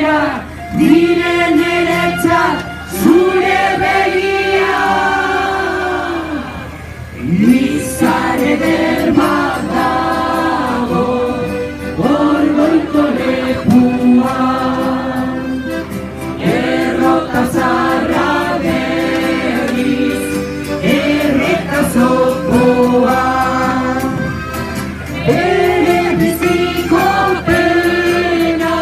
dira, nire niretzat zure begia. Izar eder bat dago, hor goiko lekuan, errota zarra berriz, erreka zokoan. Ere biziko pena,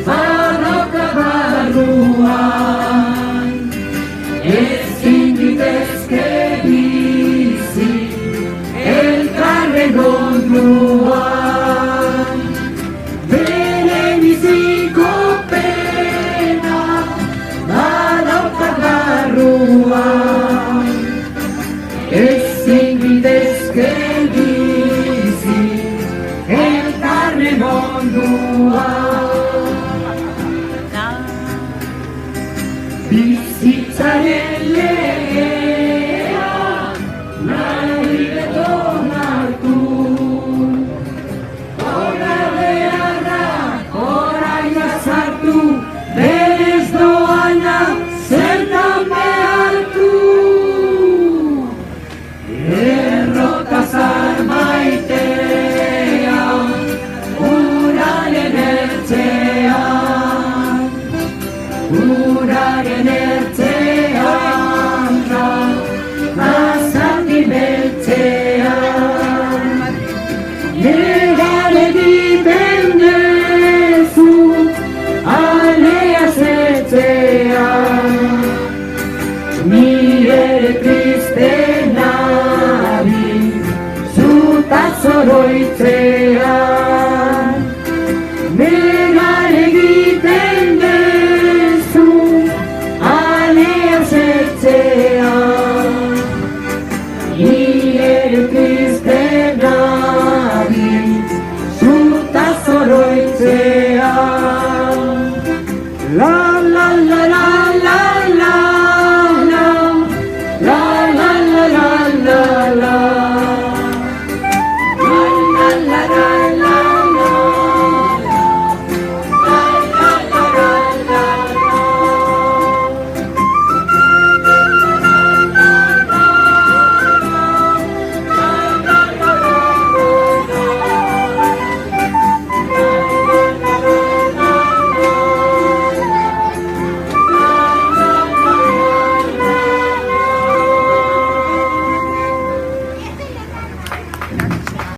badauka barruan, ezin ditezke bizi, elkarren onduan. Bere biziko pena, badauka barruan, ezin ditezke bizi, elkarren onduan. Bizitzaren legea nahi beton hartu, horra beharrak orain azartu, berez doana zertan behartu. Errotazar maitea, uraren ertzean, uraren ertzean da, azaldi beltzean. Negare egiten dezu, alea zetzean, ni ere triste nabi, zutaz oroitzean.